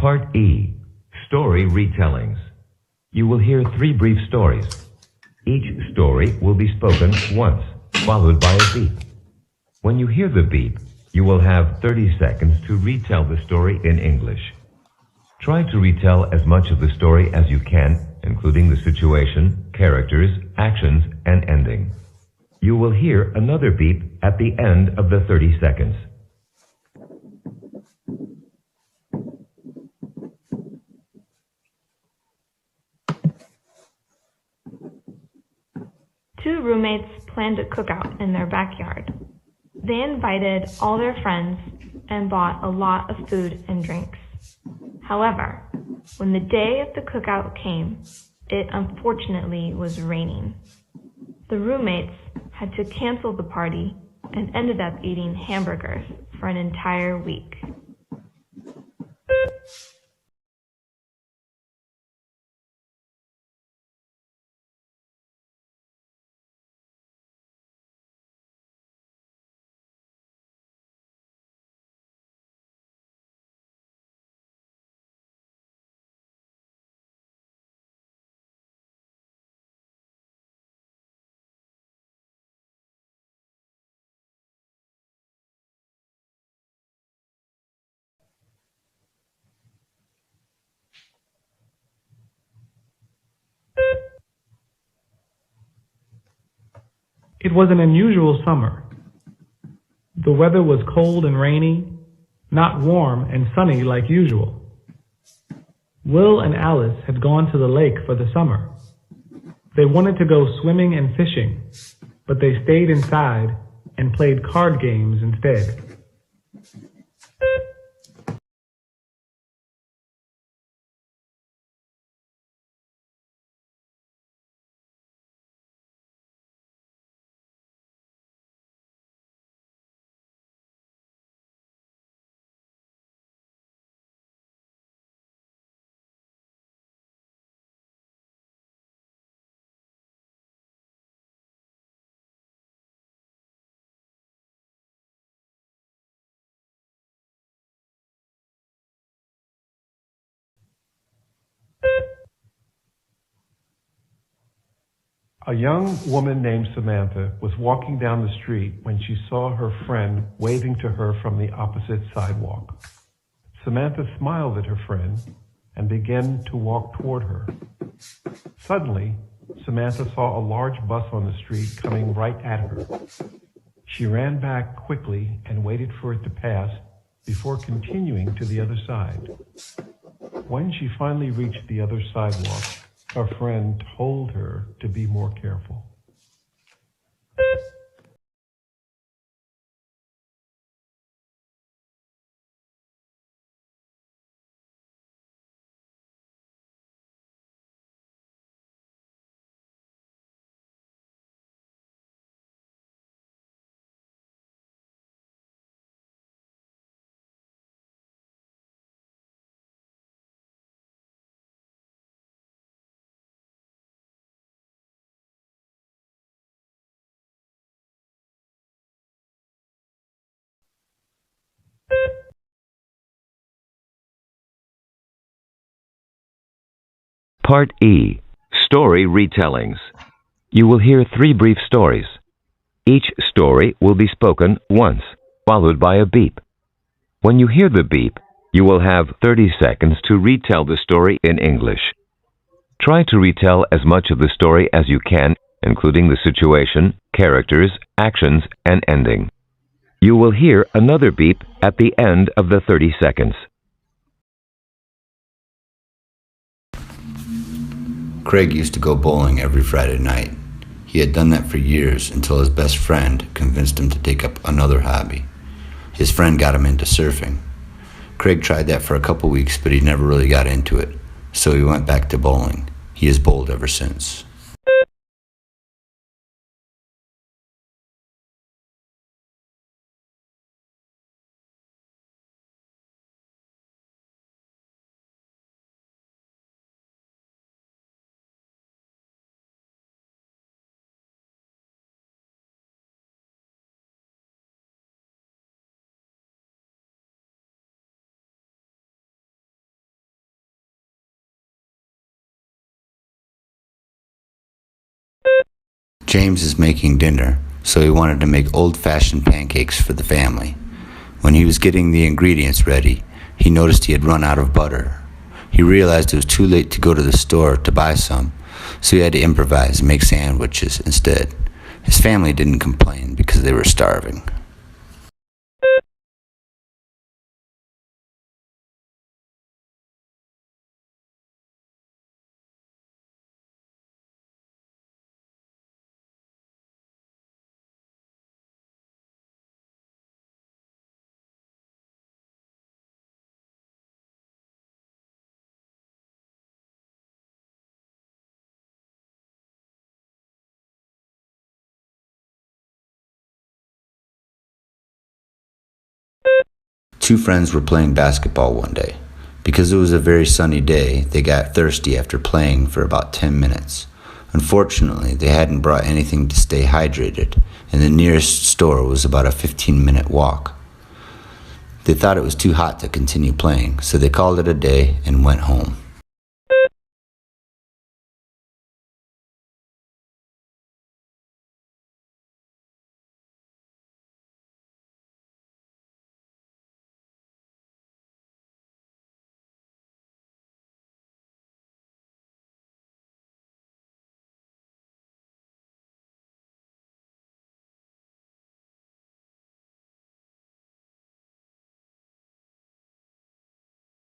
Part E. Story Retellings. You will hear 3 brief stories. Each story will be spoken once, followed by a beep. When you hear the beep, you will have 30 seconds to retell the story in English. Try to retell as much of the story as you can, including the situation, characters, actions, and ending. You will hear another beep at the end of the 30 seconds. Two roommates planned a cookout in their backyard. They invited all their friends and bought a lot of food and drinks. However, when the day of the cookout came, it unfortunately was raining. The roommates had to cancel the party and ended up eating hamburgers for an entire week. It was an unusual summer. The weather was cold and rainy, not warm and sunny like usual. Will and Alice had gone to the lake for the summer. They wanted to go swimming and fishing, but they stayed inside and played card games instead. A young woman named Samantha was walking down the street when she saw her friend waving to her from the opposite sidewalk. Samantha smiled at her friend and began to walk toward her. Suddenly, Samantha saw a large bus on the street coming right at her. She ran back quickly and waited for it to pass before continuing to the other side. When she finally reached the other sidewalk, her friend told her to be more careful. Part E. Story Retellings. You will hear 3 brief stories. Each story will be spoken once, followed by a beep. When you hear the beep, you will have 30 seconds to retell the story in English. Try to retell as much of the story as you can, including the situation, characters, actions, and ending. You will hear another beep at the end of the 30 seconds. Craig used to go bowling every Friday night. He had done that for years until his best friend convinced him to take up another hobby. His friend got him into surfing. Craig tried that for a couple weeks, but he never really got into it, so he went back to bowling. He has bowled ever since. James is making dinner, so he wanted to make old-fashioned pancakes for the family. When he was getting the ingredients ready, he noticed he had run out of butter. He realized it was too late to go to the store to buy some, so he had to improvise and make sandwiches instead. His family didn't complain because they were starving. Two friends were playing basketball one day. Because it was a very sunny day, they got thirsty after playing for about 10 minutes. Unfortunately, they hadn't brought anything to stay hydrated, and the nearest store was about a 15-minute walk. They thought it was too hot to continue playing, so they called it a day and went home.